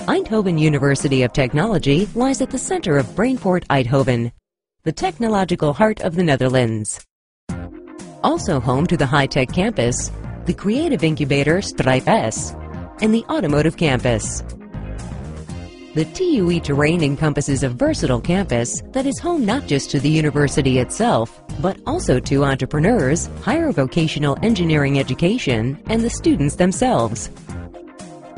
Eindhoven University of Technology lies at the center of Brainport Eindhoven, the technological heart of the Netherlands. Also home to the high-tech campus, the creative incubator Stripe S, and the automotive campus. The TUE terrain encompasses a versatile campus that is home not just to the university itself, but also to entrepreneurs, higher vocational engineering education, and the students themselves.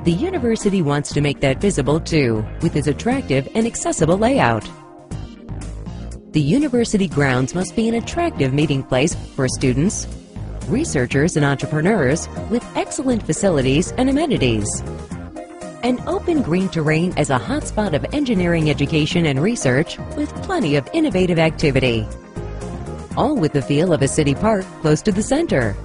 The university wants to make that visible too, with its attractive and accessible layout. The university grounds must be an attractive meeting place for students, researchers and entrepreneurs with excellent facilities and amenities. An open green terrain as a hotspot of engineering education and research with plenty of innovative activity. All with the feel of a city park close to the center.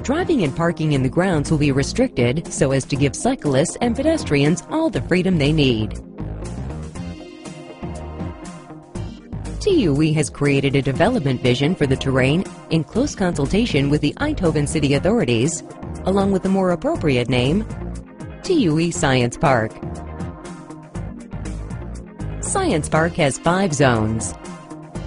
Driving and parking in the grounds will be restricted so as to give cyclists and pedestrians all the freedom they need. TUE has created a development vision for the terrain in close consultation with the Eindhoven city authorities, along with the more appropriate name, TUE Science Park. Science Park has 5 zones: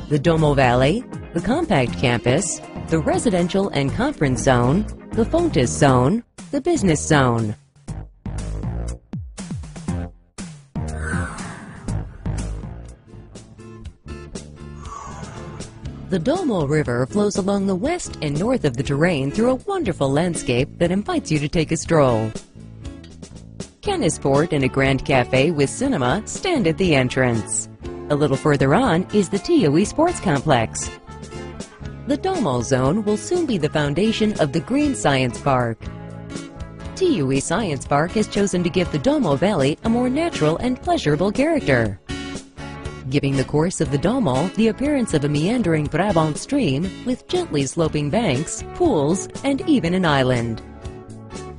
the Domo Valley, the Compact Campus, the Residential and Conference Zone, the Fontes Zone, the Business Zone. The Domo River flows along the west and north of the terrain through a wonderful landscape that invites you to take a stroll. Kennisport and a grand cafe with cinema stand at the entrance. A little further on is the TUE Sports Complex. The Domo Zone will soon be the foundation of the Green Science Park. TUE Science Park has chosen to give the Domo Valley a more natural and pleasurable character, giving the course of the Domo the appearance of a meandering Brabant stream with gently sloping banks, pools, and even an island.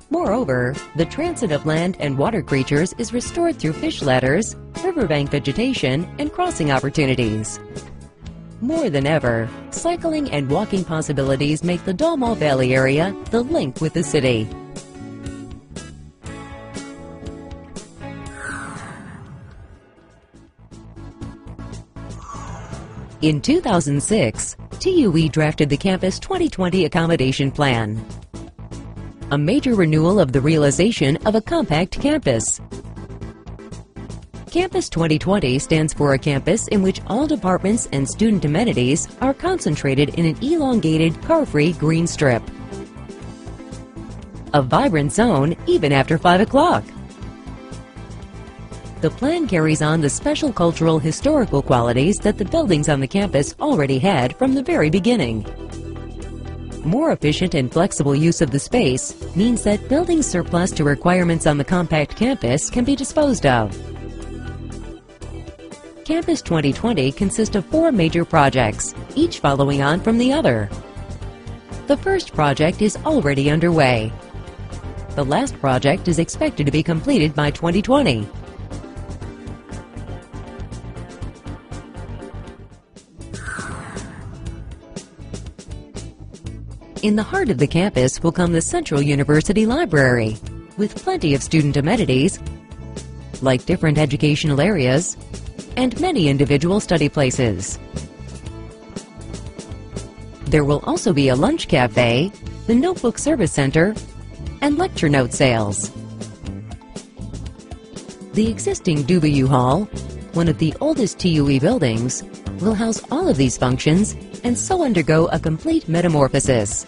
Moreover, the transit of land and water creatures is restored through fish ladders, riverbank vegetation, and crossing opportunities. More than ever, cycling and walking possibilities make the Domo Valley area the link with the city. In 2006, TUE drafted the Campus 2020 Accommodation Plan, a major renewal of the realization of a compact campus. Campus 2020 stands for a campus in which all departments and student amenities are concentrated in an elongated, car-free green strip. A vibrant zone even after 5 o'clock. The plan carries on the special cultural historical qualities that the buildings on the campus already had from the very beginning. More efficient and flexible use of the space means that building surplus to requirements on the compact campus can be disposed of. Campus 2020 consists of 4 major projects, each following on from the other. The first project is already underway. The last project is expected to be completed by 2020. In the heart of the campus will come the Central University Library, with plenty of student amenities, like different educational areas, and many individual study places. There will also be a lunch cafe, the notebook service center, and lecture note sales. The existing Dubu Hall, one of the oldest TUE buildings, will house all of these functions and so undergo a complete metamorphosis.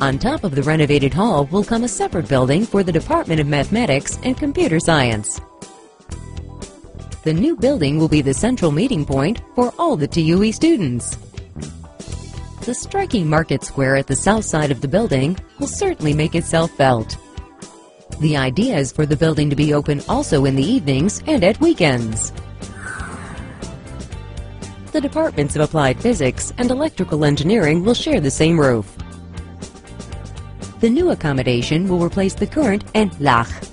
On top of the renovated hall will come a separate building for the Department of Mathematics and Computer Science. The new building will be the central meeting point for all the TUE students. The striking market square at the south side of the building will certainly make itself felt. The idea is for the building to be open also in the evenings and at weekends. The departments of Applied Physics and Electrical Engineering will share the same roof. The new accommodation will replace the current Laag.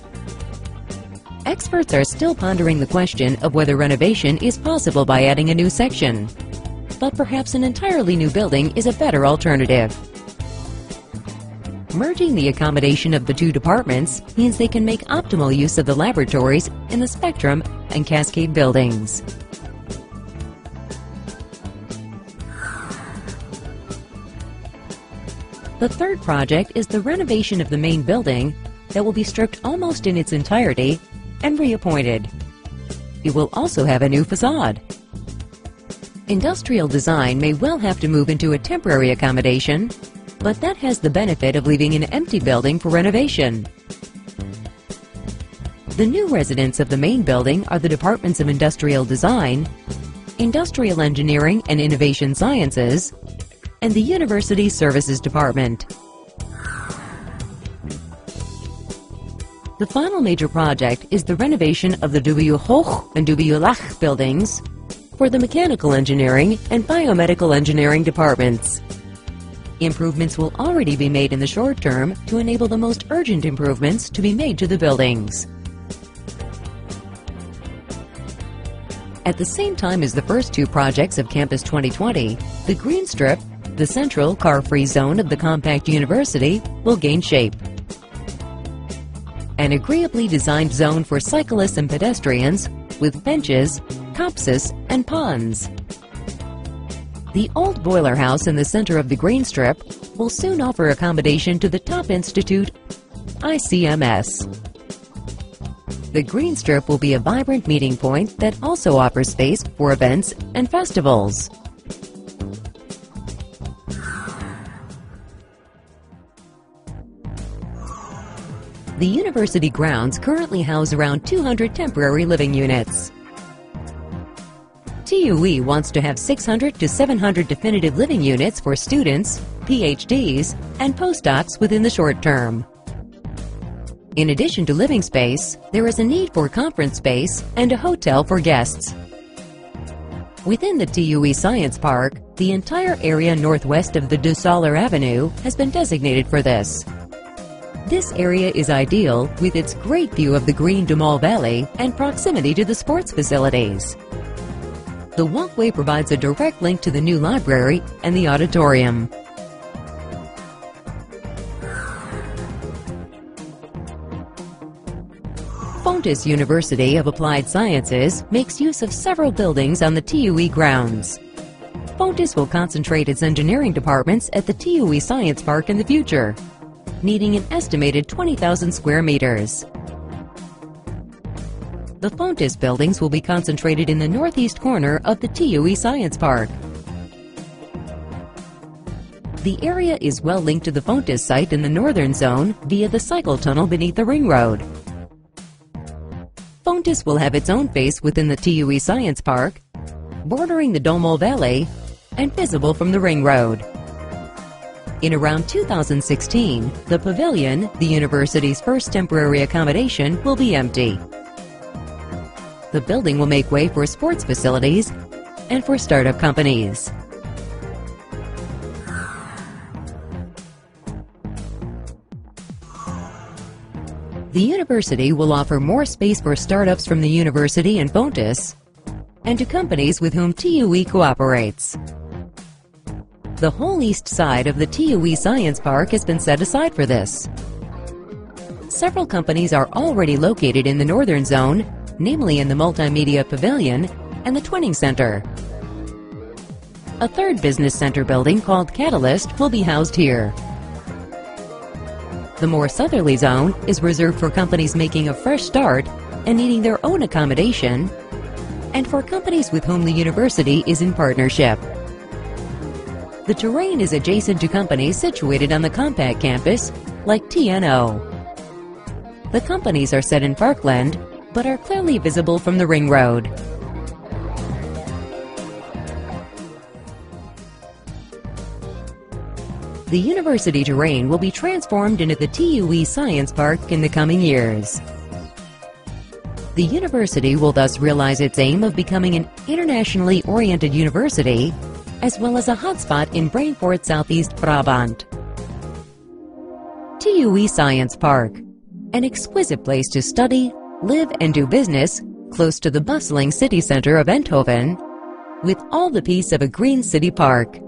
Experts are still pondering the question of whether renovation is possible by adding a new section. but perhaps an entirely new building is a better alternative. Merging the accommodation of the two departments means they can make optimal use of the laboratories in the Spectrum and Cascade buildings. The third project is the renovation of the main building that will be stripped almost in its entirety and reappointed. It will also have a new facade. Industrial design may well have to move into a temporary accommodation, but that has the benefit of leaving an empty building for renovation. The new residents of the main building are the Departments of Industrial Design, Industrial Engineering and Innovation Sciences, and the University Services Department. The final major project is the renovation of the W Hoch and W Lach buildings for the Mechanical Engineering and Biomedical Engineering departments. Improvements will already be made in the short term to enable the most urgent improvements to be made to the buildings. At the same time as the first two projects of Campus 2020, the Green Strip, the central car-free zone of the compact university, will gain shape. An agreeably designed zone for cyclists and pedestrians with benches, copses, and ponds. The old boiler house in the center of the Green Strip will soon offer accommodation to the top institute, ICMS. The Green Strip will be a vibrant meeting point that also offers space for events and festivals. The university grounds currently house around 200 temporary living units. TUE wants to have 600 to 700 definitive living units for students, PhDs, and postdocs within the short term. In addition to living space, there is a need for conference space and a hotel for guests. Within the TUE Science Park, the entire area northwest of the Du Soler Avenue has been designated for this. This area is ideal with its great view of the green Du Mall Valley and proximity to the sports facilities. The walkway provides a direct link to the new library and the auditorium. Fontis University of Applied Sciences makes use of several buildings on the TUE grounds. Fontis will concentrate its engineering departments at the TUE Science Park in the future, needing an estimated 20,000 square meters. The Fontis buildings will be concentrated in the northeast corner of the TUE Science Park. The area is well linked to the Fontis site in the northern zone via the cycle tunnel beneath the ring road. Fontis will have its own base within the TUE Science Park, bordering the Du Mall Valley and visible from the ring road. In around 2016, the pavilion, the university's first temporary accommodation, will be empty. The building will make way for sports facilities and for startup companies. The university will offer more space for startups from the university and Fontis, and to companies with whom TUE cooperates. The whole east side of the TUE Science Park has been set aside for this. Several companies are already located in the northern zone, namely in the Multimedia Pavilion and the Twinning Center. A third business center building called Catalyst will be housed here. The more southerly zone is reserved for companies making a fresh start and needing their own accommodation, and for companies with whom the university is in partnership. The terrain is adjacent to companies situated on the compact campus, like TNO. The companies are set in parkland, but are clearly visible from the ring road. The university terrain will be transformed into the TUE Science Park in the coming years. The university will thus realize its aim of becoming an internationally oriented university, as well as a hotspot in Brainport, Southeast Brabant. TUE Science Park, an exquisite place to study, live and do business, close to the bustling city center of Eindhoven, with all the peace of a green city park.